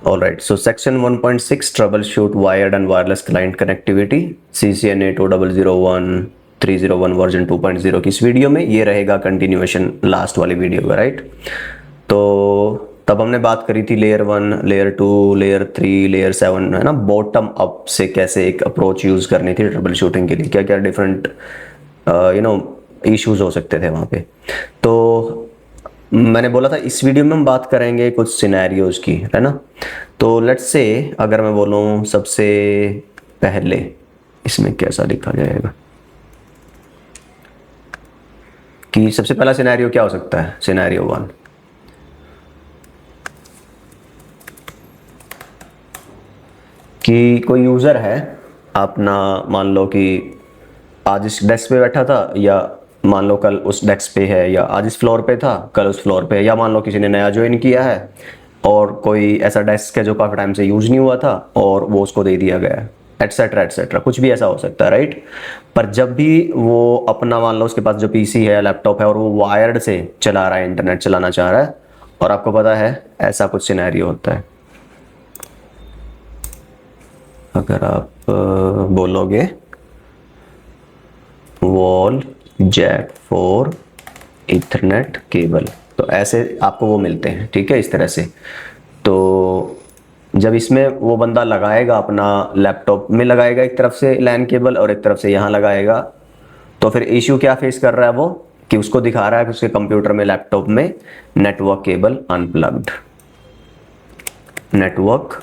All right, so section 1.6 troubleshoot wired and wireless client connectivity CCNA 2001 301 version 2.0 की इस video में ये रहेगा कंटिन्यूएशन लास्ट वाली वीडियो का, राइट। तो तब हमने बात करी थी लेयर 1, लेयर 2, लेयर 3, लेयर 7, है ना, बॉटम अप से कैसे एक अप्रोच यूज करनी थी ट्रबल शूटिंग के लिए, क्या क्या डिफरेंट इश्यूज हो सकते थे वहाँ पे। तो मैंने बोला था इस वीडियो में हम बात करेंगे कुछ सिनेरियोज की, है ना। तो लेट्स से अगर मैं बोलूँ सबसे पहले इसमें कैसा लिखा जाएगा कि सबसे पहला सिनेरियो क्या हो सकता है। सिनेरियो 1, कि कोई यूज़र है अपना, मान लो कि आज इस डेस्क पे बैठा था, या मान लो कल उस डेस्क पे है, या आज इस फ्लोर पे था कल उस फ्लोर पे, या मान लो किसी ने नया ज्वाइन किया है और कोई ऐसा डेस्क है जो काफ़ी टाइम से यूज नहीं हुआ था और वो उसको दे दिया गया है, एटसेट्रा एटसेट्रा, कुछ भी ऐसा हो सकता है, राइट। पर जब भी वो अपना, मान लो उसके पास जो पीसी है, लैपटॉप है, और वो वायर्ड से चला रहा है, इंटरनेट चलाना चाह रहा है, और आपको पता है ऐसा कुछ सिनेरियो होता है। अगर आप बोलोगे wall jack for ethernet cable, तो ऐसे आपको वो मिलते हैं, ठीक है, इस तरह से। तो जब इसमें वो बंदा लगाएगा, अपना लैपटॉप में लगाएगा एक तरफ से लैन केबल और एक तरफ से यहाँ लगाएगा, तो फिर इश्यू क्या फेस कर रहा है वो, कि उसको दिखा रहा है कि उसके कंप्यूटर में, लैपटॉप में network cable unplugged, network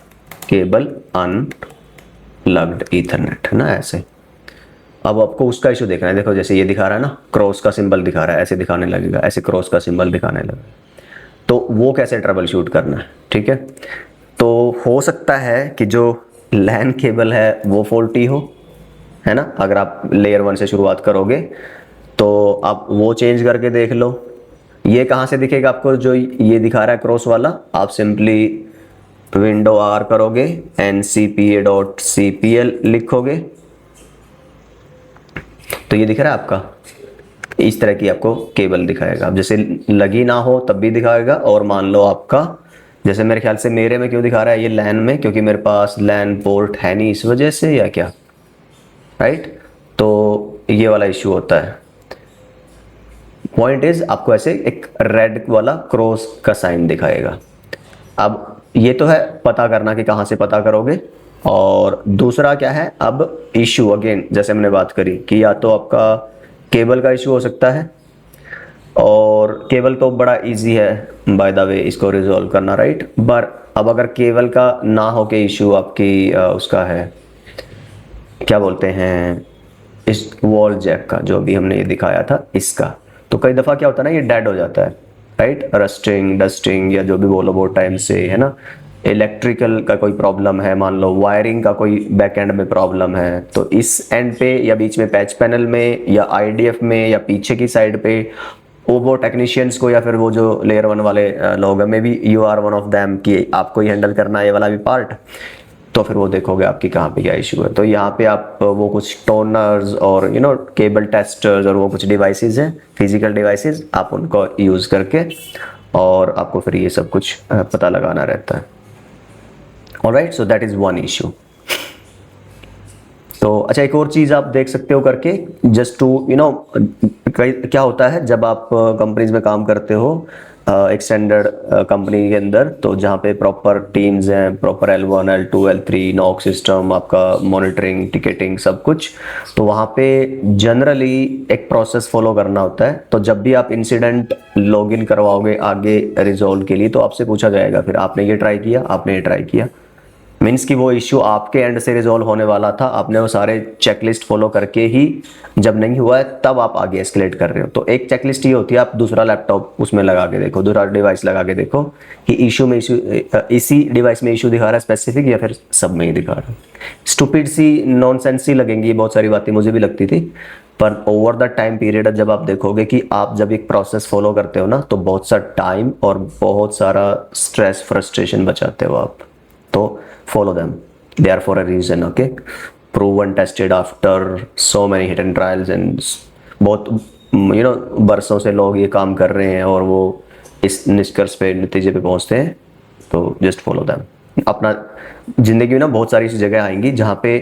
cable unplugged Ethernet, है ना, ऐसे। अब आपको उसका इशू देखना है। देखो जैसे ये दिखा रहा है ना, क्रॉस का सिंबल दिखा रहा है, ऐसे दिखाने लगेगा, ऐसे क्रॉस का सिंबल दिखाने लगेगा, तो वो कैसे ट्रबल शूट करना है, ठीक है। तो हो सकता है कि जो लैन केबल है वो फॉल्टी हो, है ना। अगर आप लेयर 1 से शुरुआत करोगे तो आप वो चेंज करके देख लो। ये कहाँ से दिखेगा आपको, जो ये दिखा रहा है क्रॉस वाला, आप सिंपली विंडो आर करोगे, ncpa.cpl लिखोगे, तो ये दिख रहा है आपका, इस तरह की आपको केबल दिखाएगा। अब जैसे लगी ना हो तब भी दिखाएगा, और मान लो आपका, जैसे मेरे ख्याल से मेरे में क्यों दिखा रहा है ये लैन में, क्योंकि मेरे पास लैन पोर्ट है नहीं, इस वजह से, या क्या, राइट। तो ये वाला इश्यू होता है। पॉइंट इज आपको ऐसे एक रेड वाला क्रॉस का साइन दिखाएगा। अब ये तो है पता करना कि कहाँ से पता करोगे। और दूसरा क्या है, अब इशू अगेन जैसे हमने बात करी कि या तो आपका केबल का इशू हो सकता है, और केबल तो बड़ा इजी है बाय द वे इसको रिजॉल्व करना, राइट। पर अब अगर केबल का ना हो के इशू आपकी उसका है, क्या बोलते हैं, इस वॉल जैक का, जो अभी हमने ये दिखाया था इसका, तो कई दफ़ा क्या होता है ना, ये डेड हो जाता है, राइट। रस्टिंग, डस्टिंग, या जो भी बोलो बहुत टाइम से, है ना। इलेक्ट्रिकल का कोई प्रॉब्लम है, मान लो वायरिंग का कोई बैक एंड में प्रॉब्लम है, तो इस एंड पे या बीच में पैच पैनल में या आईडीएफ में या पीछे की साइड पे वो टेक्नीशियंस को, या फिर वो जो लेयर 1 वाले लोग हैं, maybe you are one of them, कि आपको ही हैंडल करना है ये वाला भी पार्ट, तो फिर वो देखोगे आपकी कहाँ पे क्या इशू है। तो यहाँ पे आप वो कुछ टोनर्स और केबल टेस्टर्स और वो कुछ डिवाइसेस हैं, फिजिकल डिवाइसेस, आप उनको यूज़ करके और आपको फिर ये सब कुछ पता लगाना रहता है। Alright, so that is one issue. तो अच्छा, एक और चीज़ आप देख सकते हो करके, जस्ट टू क्या होता है जब आप कंपनीज में काम करते हो, एक स्टैंडर्ड कंपनी के अंदर, तो जहाँ पे प्रॉपर टीम्स हैं, proper L1, L2, L3, knock system, आपका मॉनिटरिंग, टिकेटिंग, सब कुछ, तो वहाँ पे जनरली एक प्रोसेस फॉलो करना होता है। तो जब भी आप इंसिडेंट लॉगिन करवाओगे आगे रिजॉल्व के लिए, तो आपसे पूछा जाएगा फिर आपने ये ट्राई किया, आपने ये ट्राई किया, मीन्स कि वो इश्यू आपके एंड से रिजॉल्व होने वाला था, आपने वो सारे चेकलिस्ट फॉलो करके ही, जब नहीं हुआ है तब आप आगे एस्केलेट कर रहे हो। तो एक चेकलिस्ट ये होती है, आप दूसरा लैपटॉप उसमें लगा के देखो, दूसरा डिवाइस लगा के देखो कि इशू में इसी डिवाइस में इशू दिखा रहा है स्पेसिफिक, या फिर सब में ही दिखा रहा है। स्टूपिड सी, नॉनसेंस सी लगेंगी बहुत सारी बातें, मुझे भी लगती थी, पर ओवर द टाइम पीरियड जब आप देखोगे कि आप जब एक प्रोसेस फॉलो करते हो ना, तो बहुत सा टाइम और बहुत सारा स्ट्रेस, फ्रस्ट्रेशन बचाते हो आप। तो follow them, they are for a reason, okay, proven, tested after so many hit and trials, and बहुत बरसों से लोग ये काम कर रहे हैं और वो इस निष्कर्ष पे, नतीजे पे पहुंचते हैं, तो just follow them। अपना ज़िंदगी में ना बहुत सारी ऐसी जगह आएंगी जहाँ पे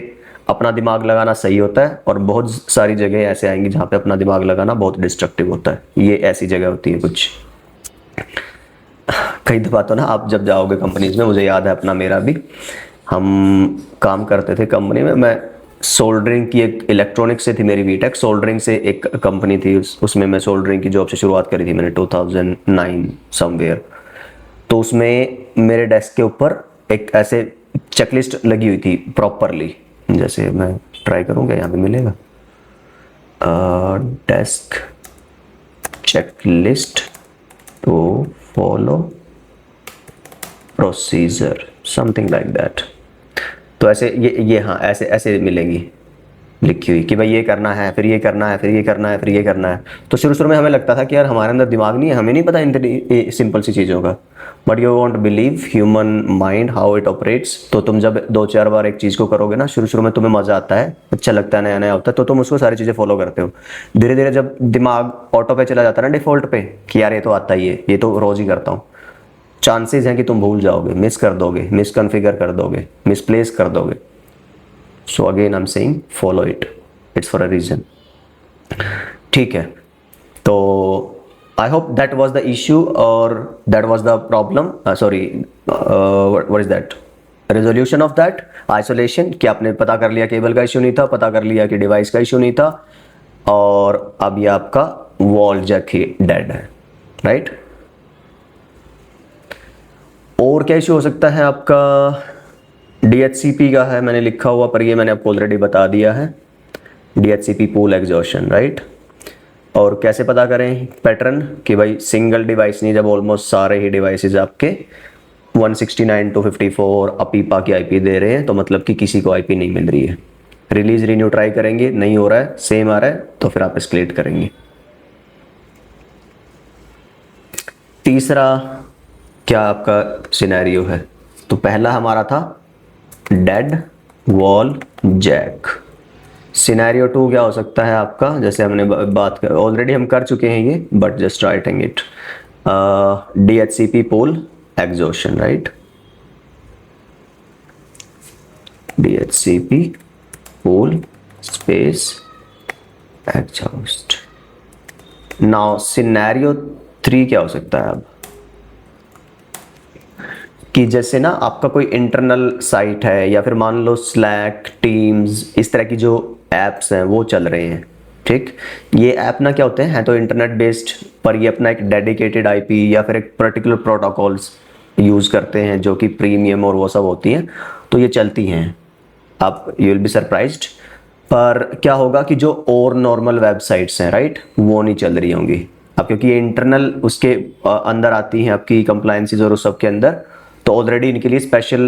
अपना दिमाग लगाना सही होता है, और बहुत सारी जगह ऐसे आएंगी जहाँ पे अपना दिमाग लगाना बहुत डिस्ट्रक्टिव होता है। ये ऐसी जगह होती है कुछ। कई दफ़ा तो ना आप जब जाओगे कंपनीज में, मुझे याद है अपना मेरा भी, हम काम करते थे कंपनी में, मैं सोल्डरिंग की, एक इलेक्ट्रॉनिक से थी मेरी बीटेक, सोल्डरिंग से एक कंपनी थी, उसमें मैं सोल्डरिंग की जॉब से शुरुआत करी थी मैंने 2009 समवेयर। तो उसमें मेरे डेस्क के ऊपर एक ऐसे चेकलिस्ट लगी हुई थी प्रॉपरली, जैसे मैं ट्राई करूँगा, यहाँ पे मिलेगा desk checklist to follow procedure something like that. तो ऐसे ये हाँ ऐसे ऐसे मिलेंगी लिखी हुई कि भाई ये करना है, फिर ये करना है, फिर ये करना है, फिर ये करना है। तो शुरू में हमें लगता था कि यार हमारे अंदर दिमाग नहीं है, हमें नहीं पता इन सिंपल सी चीज़ों का। But you won't believe human mind how it operates. तो तुम जब 2-4 बार एक चीज़ को करोगे ना, शुरू में तुम्हें मज़ा आता है, अच्छा लगता है, नया नया होता है, तो तुम उसको सारी चीज़ें फॉलो करते हो। धीरे धीरे जब दिमाग ऑटो पे चला जाता है ना, डिफ़ॉल्ट पे, कि यार ये तो आता ही है, ये तो रोज़ ही करता हूँ, चांसेस हैं कि तुम भूल जाओगे, मिस कर दोगे, मिसकॉन्फ़िगर कर दोगे, मिसप्लेस कर दोगे। So again I am saying follow it, it's for a reason. ठीक है, तो I hope that was the issue और that was the problem, sorry what is that, resolution of that isolation. कि आपने पता कर लिया केबल का इश्यू नहीं था, पता कर लिया कि डिवाइस का इश्यू नहीं था, और अब ये आपका वॉल जैक ही डेड है, राइट। और क्या इशू हो सकता है आपका, DHCP का है मैंने लिखा हुआ, पर ये मैंने आपको ऑलरेडी बता दिया है, DHCP पूल एग्जॉशन, राइट। और कैसे पता करें पैटर्न, कि भाई सिंगल डिवाइस नहीं, जब ऑलमोस्ट सारे ही डिवाइसेस आपके 169.254 अपीपा की आईपी दे रहे हैं, तो मतलब कि किसी को आईपी नहीं मिल रही है। रिलीज रीन्यू ट्राई करेंगे, नहीं हो रहा है, सेम आ रहा है, तो फिर आप एस्केलेट करेंगे। तीसरा क्या आपका सिनेरियो है, तो पहला हमारा था डेड वॉल जैक। सिनेरियो 2 क्या हो सकता है आपका, जैसे हमने बात कर, ऑलरेडी हम कर चुके हैं ये, but just writing it, DHCP pool exhaustion, right, DHCP pool space exhaust. Now scenario 3 क्या हो सकता है अब, कि जैसे ना आपका कोई इंटरनल साइट है, या फिर मान लो स्लैक, टीम्स, इस तरह की जो एप्स हैं वो चल रहे हैं, ठीक। ये ऐप ना क्या होते हैं तो इंटरनेट बेस्ड, पर ये अपना एक डेडिकेटेड आईपी या फिर एक पर्टिकुलर प्रोटोकॉल्स यूज़ करते हैं, जो कि प्रीमियम और वो सब होती हैं, तो ये चलती हैं। आप यू विल बी सरप्राइज्ड, पर क्या होगा कि जो और नॉर्मल वेबसाइट्स हैं, राइट, वो नहीं चल रही होंगी अब, क्योंकि ये इंटरनल उसके अंदर आती हैं आपकी कंप्लायंसेस और उस सब के अंदर, तो ऑलरेडी इनके लिए स्पेशल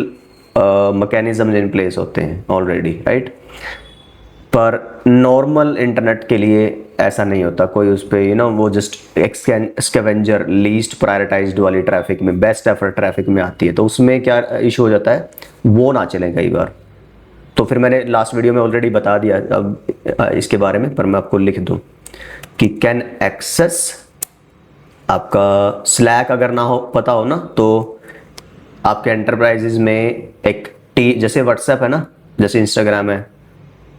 मैकेनिज्म इन प्लेस होते हैं ऑलरेडी, राइट। पर नॉर्मल इंटरनेट के लिए ऐसा नहीं होता कोई, उस पर वो जस्ट स्कैवेंजर लीस्ट प्रायोरिटाइज्ड वाली ट्रैफिक में, बेस्ट एफर्ट ट्रैफिक में आती है, तो उसमें क्या इशू हो जाता है, वो ना चले कई बार। तो फिर मैंने लास्ट वीडियो में ऑलरेडी बता दिया अब इसके बारे में, पर मैं आपको लिख दूं कि कैन एक्सेस आपका स्लैक अगर ना हो, पता हो ना, तो आपके एंटरप्राइजेज में एक जैसे व्हाट्सएप है ना, जैसे इंस्टाग्राम है,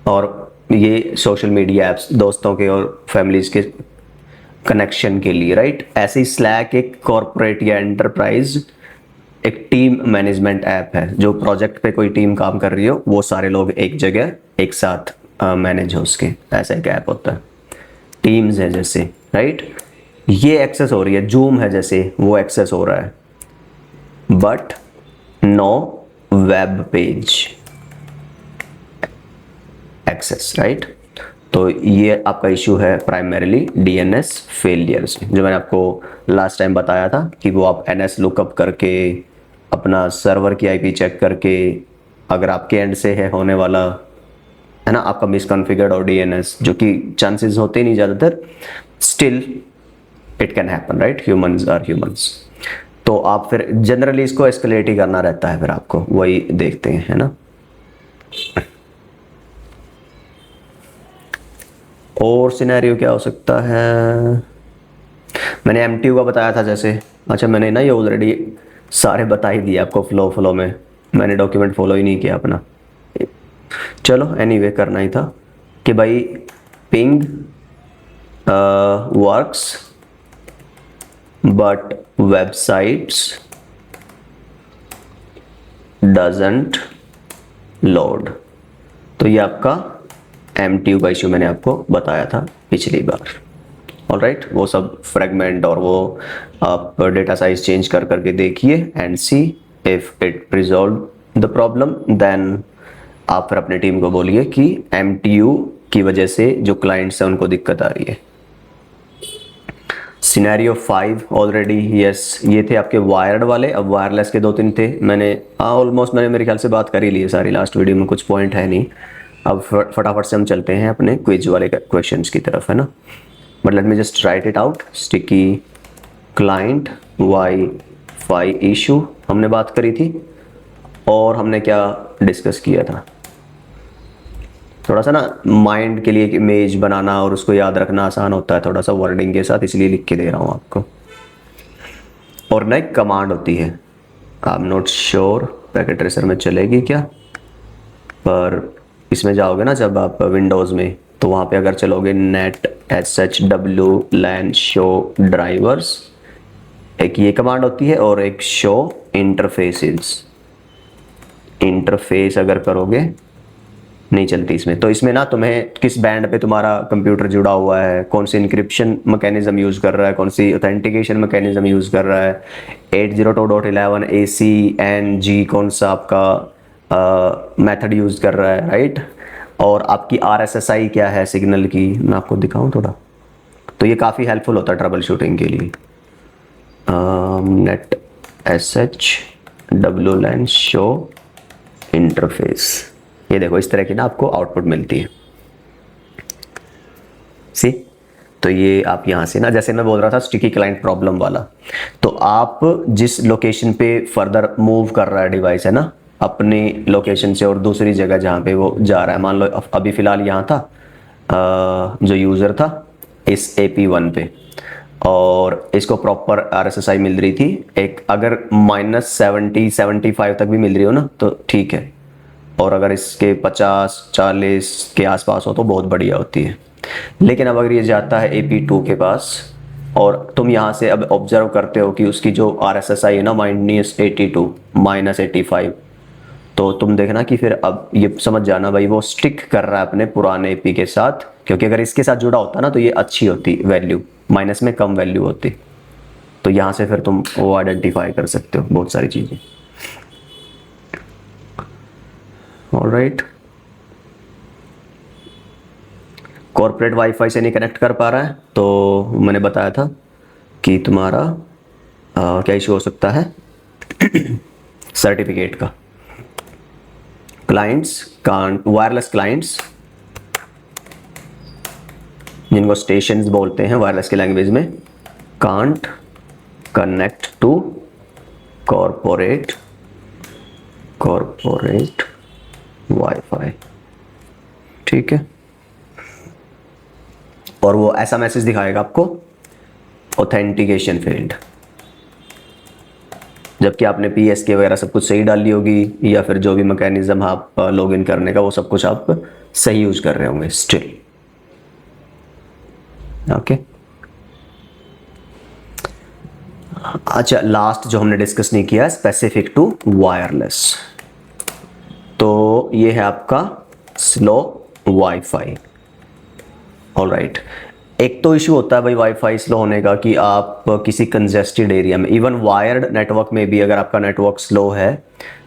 और ये सोशल मीडिया ऐप्स दोस्तों के और फैमिलीज के कनेक्शन के लिए, राइट, ऐसे ही स्लैक एक कॉर्पोरेट या एंटरप्राइज एक टीम मैनेजमेंट ऐप है, जो प्रोजेक्ट पे कोई टीम काम कर रही हो, वो सारे लोग एक जगह एक साथ मैनेज हो उसके, ऐसा एक ऐप होता है। टीम्स है जैसे, राइट, ये एक्सेस हो रही है, जूम है जैसे, वो एक्सेस हो रहा है, but no web page access, right. तो ये आपका इशू है प्राइमरीली DNS फेलियर्स, जो मैंने आपको लास्ट टाइम बताया था कि वो आप NS लुकअप करके अपना सर्वर की IP चेक करके, अगर आपके एंड से है होने वाला है ना आपका मिसकॉन्फिगर्ड और DNS, जो कि चांसेस होते नहीं ज़्यादातर, still it can happen, right, humans are humans. तो आप फिर जनरली इसको एस्केलेट ही करना रहता है, फिर आपको वही देखते हैं, है ना। और सिनेरियो क्या हो सकता है, मैंने MTU का बताया था जैसे, अच्छा मैंने ना ये ऑलरेडी सारे बता ही दिए आपको फ्लो में, मैंने डॉक्यूमेंट फॉलो ही नहीं किया अपना। चलो एनीवे करना ही था कि भाई ping works but websites doesn't load. तो ये आपका MTU का इश्यू मैंने आपको बताया था पिछली बार। ऑलराइट, वो सब फ्रेगमेंट और वो आप डेटा साइज चेंज कर करके देखिए and see if it resolve the problem, then आप फिर अपने टीम को बोलिए कि MTU की वजह से जो क्लाइंट्स हैं उनको दिक्कत आ रही है। सिनेरियो 5 ऑलरेडी, यस, ये थे आपके वायर्ड वाले। अब वायरलेस के 2-3 थे, मैंने ऑलमोस्ट मैंने मेरे ख्याल से बात कर ही ली है सारी, लास्ट वीडियो में कुछ पॉइंट है नहीं। अब फटाफट से हम चलते हैं अपने क्विज वाले क्वेश्चंस की तरफ, है ना। But let me just right it out. Sticky client wifi issue हमने बात करी थी, और हमने क्या डिस्कस किया था, थोड़ा सा ना माइंड के लिए एक इमेज बनाना और उसको याद रखना आसान होता है थोड़ा सा वर्डिंग के साथ, इसलिए लिख के दे रहा हूँ आपको। और ना एक कमांड होती है, I am not sure packet tracer में चलेगी क्या, पर इसमें जाओगे ना जब आप विंडोज़ में, तो वहाँ पे अगर चलोगे नेट SHW-LAN शो ड्राइवर्स, एक ये कमांड होती है और एक शो इंटरफेसेस। इंटरफेस अगर करोगे नहीं चलती इसमें। तो इसमें ना तुम्हें किस बैंड पे तुम्हारा कंप्यूटर जुड़ा हुआ है, कौन सी इंक्रिप्शन मैकेनिज्म यूज़ कर रहा है, कौन सी ऑथेंटिकेशन मैकेनिज्म यूज़ कर रहा है, 802.11 ACNG कौन सा आपका मेथड यूज़ कर रहा है, राइट। और आपकी RSSI क्या है सिग्नल की, मैं आपको दिखाऊं थोड़ा, तो ये काफ़ी हेल्पफुल होता है ट्रबल शूटिंग के लिए। नेट SHW-LAN शो इंटरफेस, ये देखो इस तरह की ना आपको आउटपुट मिलती है, सी। तो ये आप यहाँ से ना, जैसे मैं बोल रहा था स्टिकी क्लाइंट प्रॉब्लम वाला, तो आप जिस लोकेशन पे फर्दर मूव कर रहा है डिवाइस, है ना, अपनी लोकेशन से और दूसरी जगह जहाँ पे वो जा रहा है, मान लो अभी फ़िलहाल यहाँ था जो यूज़र था इस AP1 पे, और इसको प्रॉपर RSSI मिल रही थी एक, अगर -70-75 तक भी मिल रही हो ना तो ठीक है, और अगर इसके 50-40 के आसपास हो तो बहुत बढ़िया होती है। लेकिन अब अगर ये जाता है AP2 के पास, और तुम यहाँ से अब ऑब्जर्व करते हो कि उसकी जो RSSI है ना -82 -85, तो तुम देखना कि फिर अब ये समझ जाना भाई वो स्टिक कर रहा है अपने पुराने AP के साथ, क्योंकि अगर इसके साथ जुड़ा होता ना तो ये अच्छी होती वैल्यू, माइनस में कम वैल्यू होती। तो यहाँ से फिर तुम वो आइडेंटिफाई कर सकते हो बहुत सारी चीज़ें। ऑलराइट, कॉर्पोरेट वाईफाई से नहीं कनेक्ट कर पा रहा है, तो मैंने बताया था कि तुम्हारा क्या इशू हो सकता है सर्टिफिकेट का। क्लाइंट्स कांट, वायरलेस क्लाइंट्स जिनको स्टेशंस बोलते हैं वायरलेस की लैंग्वेज में, can't connect to corporate wifi, ठीक है। और वो ऐसा मैसेज दिखाएगा आपको, ऑथेंटिकेशन फेल्ड, जबकि आपने PSK वगैरह सब कुछ सही डाली होगी, या फिर जो भी मैकेनिज्म आप लॉगिन करने का वो सब कुछ आप सही यूज कर रहे होंगे स्टिल। ओके, अच्छा, लास्ट जो हमने डिस्कस नहीं किया स्पेसिफिक टू वायरलेस, तो ये है आपका स्लो वाईफाई। ऑलराइट, एक तो इशू होता है भाई वाईफाई स्लो होने का कि आप किसी कंजेस्टेड एरिया में, इवन वायर्ड नेटवर्क में भी अगर आपका नेटवर्क स्लो है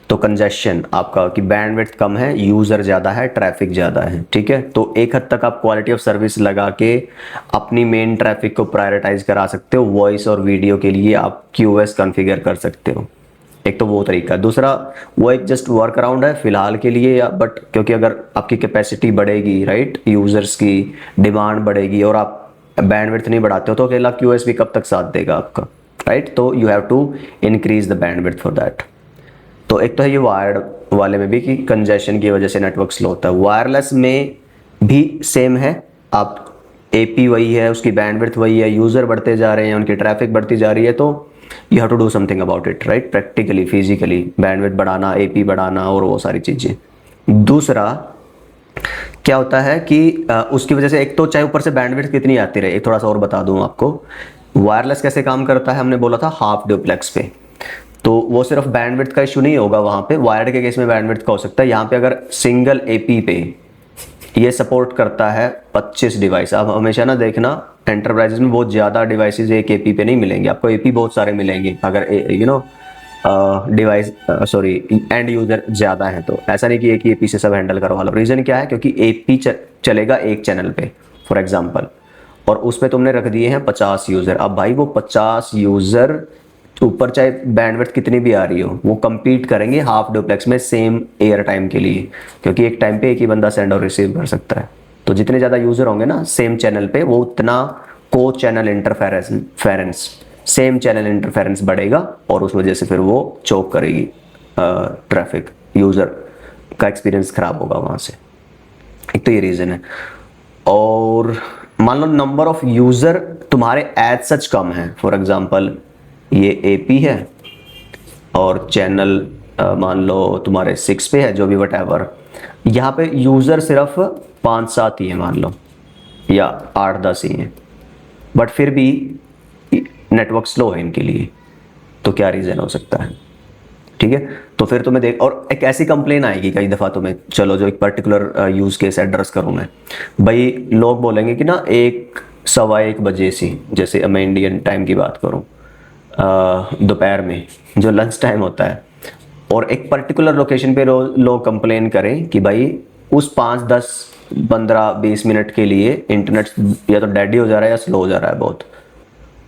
तो कंजेशन आपका कि बैंडविड्थ कम है, यूज़र ज़्यादा है, ट्रैफिक ज़्यादा है, ठीक है। तो एक हद तक आप क्वालिटी ऑफ सर्विस लगा के अपनी मेन ट्रैफिक को प्रायोरिटाइज करा सकते हो। वॉइस और वीडियो के लिए आप QoS कॉन्फ़िगर कर सकते हो, एक तो वो तरीका। दूसरा वो एक जस्ट वर्क अराउंड है फिलहाल के लिए, बट क्योंकि अगर आपकी कैपेसिटी बढ़ेगी, राइट, यूज़र्स की डिमांड बढ़ेगी और आप बैंडविड्थ नहीं बढ़ाते हो तो अकेला QoS भी कब तक साथ देगा आपका, राइट। तो you have to increase the bandwidth for that. तो एक तो है ये वायर्ड वाले में भी कि कंजेशन की वजह से नेटवर्क स्लो होता है। वायरलेस में भी सेम है, आप AP वही है, उसकी बैंडविड्थ वही है, यूज़र बढ़ते जा रहे हैं, उनकी ट्रैफिक बढ़ती जा रही है, तो you have to do something about it, right, practically, physically, bandwidth बढ़ाना, एपी बढ़ाना और वो सारी चीज़ें। दूसरा क्या होता है कि उसकी वजह से एक तो चाहे ऊपर से बैंडविड्थ कितनी आती रहे, एक थोड़ा सा और बता दूं आपको, वायरलेस कैसे काम करता है, हमने बोला था हाफ डुप्लेक्स पे, तो वो सिर्फ बैंडविड्थ का इशू नहीं होगा वहाँ पे, वायर्ड के केस में बैंडविड्थ का हो सकता है। यहाँ पे अगर सिंगल एपी पे ये सपोर्ट करता है 25 डिवाइस। आप हमेशा ना देखना एंटरप्राइजेस में बहुत ज़्यादा डिवाइसेस एक एपी पे नहीं मिलेंगे, आपको एपी बहुत सारे मिलेंगे अगर डिवाइस सॉरी एंड यूजर ज़्यादा है तो। ऐसा नहीं कि एक ही एपी से सब हैंडल करवा लो। रीज़न क्या है, क्योंकि एपी चलेगा एक चैनल पे फॉर एग्जाम्पल, और उस पर तुमने रख दिए हैं 50 यूज़र। अब भाई वो 50 यूज़र ऊपर चाहे बैंडविड्थ कितनी भी आ रही हो, वो compete करेंगे हाफ डुप्लेक्स में सेम एयर टाइम के लिए, क्योंकि एक टाइम पे एक ही बंदा सेंड और रिसीव कर सकता है। तो जितने ज़्यादा यूज़र होंगे ना सेम चैनल पे, वो उतना को channel interference same channel interference बढ़ेगा, और उस वजह से फिर वो चोक करेगी ट्रैफिक, यूज़र का एक्सपीरियंस ख़राब होगा वहाँ से। एक तो ये रीज़न है। और मान लो नंबर ऑफ यूज़र तुम्हारे एज सच कम है, फॉर एग्जांपल ये एपी है और चैनल मान लो तुम्हारे 6 पे है, जो भी वटएवर, यहाँ पे यूज़र सिर्फ 5-7 ही है मान लो, या 8-10 ही हैं, बट फिर भी नेटवर्क स्लो है इनके लिए, तो क्या रीज़न हो सकता है? ठीक है, तो फिर तुम्हें देख, और एक ऐसी कंप्लेन आएगी कई दफ़ा तुम्हें, चलो जो एक पर्टिकुलर यूज़ केस एड्रेस करूँ मैं, भाई लोग बोलेंगे कि ना 1-1:15 बजे से, जैसे मैं इंडियन टाइम की बात करूँ, दोपहर में जो लंच टाइम होता है, और एक पर्टिकुलर लोकेशन पे लोग कंप्लेन करें कि भाई उस 5-10-15-20 मिनट के लिए इंटरनेट या तो डेड हो जा रहा है या स्लो हो जा रहा है बहुत।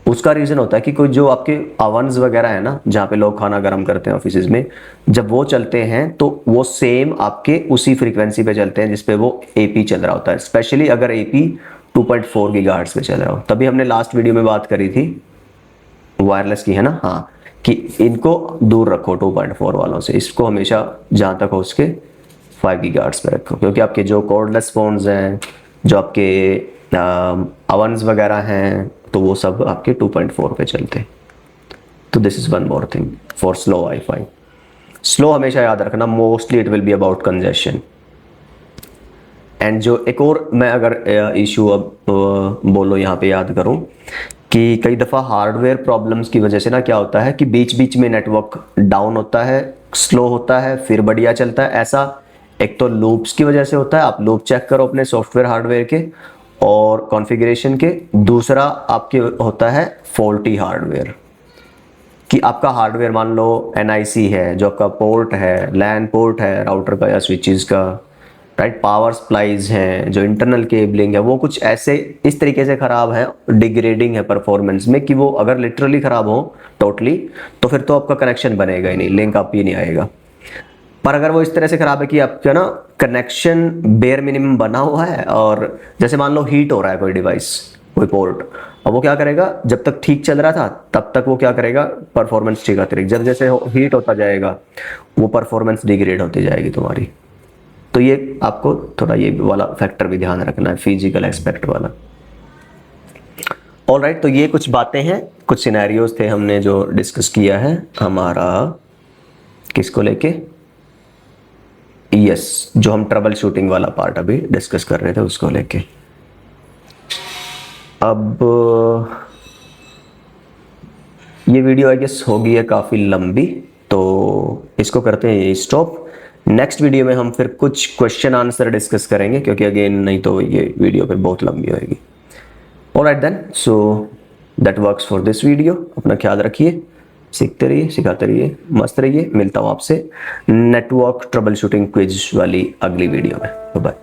उसका रीज़न होता है कि कोई जो आपके ओवन्स वगैरह है ना, जहाँ पे लोग खाना गर्म करते हैं ऑफिस में, जब वो चलते हैं तो वो सेम आपके उसी फ्रीक्वेंसी पे चलते हैं जिस पे वो एपी चल रहा होता है, स्पेशली अगर एपी 2.4 गीगाहर्ट्ज़ पे चल रहा हो। तभी हमने लास्ट वीडियो में बात करी थी वायरलेस की, है ना, हाँ, कि इनको दूर रखो 2.4 वालों से, इसको हमेशा जहाँ तक हो सके 5 गीगाहर्ट्ज़ पे रखो, क्योंकि आपके जो कॉर्डलेस फ़ोन्स हैं, जो आपके अवन्स वगैरह हैं, तो वो सब आपके 2.4 पे चलते हैं। तो this is one more thing for slow wifi. Slow हमेशा याद रखना, mostly it will be about congestion. And जो एक और मैं अगर इशू अब बोलो यहाँ पे याद करूँ, कि कई दफ़ा हार्डवेयर प्रॉब्लम्स की वजह से ना क्या होता है कि बीच बीच में नेटवर्क डाउन होता है, स्लो होता है, फिर बढ़िया चलता है। ऐसा एक तो लूप्स की वजह से होता है, आप लूप चेक करो अपने सॉफ्टवेयर हार्डवेयर के और कॉन्फ़िगरेशन के। दूसरा आपके होता है फॉल्टी हार्डवेयर, कि आपका हार्डवेयर मान लो NIC है, जो आपका पोर्ट है, लैन पोर्ट है राउटर का या स्विचेस का, राइट, पावर सप्लाईज हैं, जो इंटरनल केबलिंग है, वो कुछ ऐसे इस तरीके से ख़राब है, डिग्रेडिंग है परफॉर्मेंस में, कि वो अगर लिटरली ख़राब हो टोटली, तो फिर तो आपका कनेक्शन बनेगा ही नहीं, लिंक अप ही नहीं आएगा। पर अगर वो इस तरह से ख़राब है कि आपका ना कनेक्शन बेयर मिनिमम बना हुआ है, और जैसे मान लो हीट हो रहा है कोई डिवाइस, कोई पोर्ट, अब वो क्या करेगा, जब तक ठीक चल रहा था तब तक वो क्या करेगा, परफॉर्मेंस ठीक आती रहेगी। जब जैसे हीट होता जाएगा वो परफॉर्मेंस डिग्रेड होती जाएगी तुम्हारी। तो ये आपको थोड़ा ये वाला फैक्टर भी ध्यान रखना है, फिजिकल एस्पेक्ट वाला। ऑलराइट, तो ये कुछ बातें हैं, कुछ सिनेरियोज थे हमने जो डिस्कस किया है हमारा, किसको लेके, यस, जो हम ट्रबल शूटिंग वाला पार्ट अभी डिस्कस कर रहे थे उसको लेके। अब ये वीडियो आई गेस होगी है काफ़ी लंबी, तो इसको करते हैं स्टॉप। नेक्स्ट वीडियो में हम फिर कुछ क्वेश्चन आंसर डिस्कस करेंगे, क्योंकि अगेन नहीं तो ये वीडियो फिर बहुत लंबी होएगी। Alright then, so that works for this video. अपना ख्याल रखिए, सीखते रहिए, सिखाते रहिए, मस्त रहिए। मिलता हूँ आपसे नेटवर्क ट्रबल शूटिंग क्विज वाली अगली वीडियो में। बाय।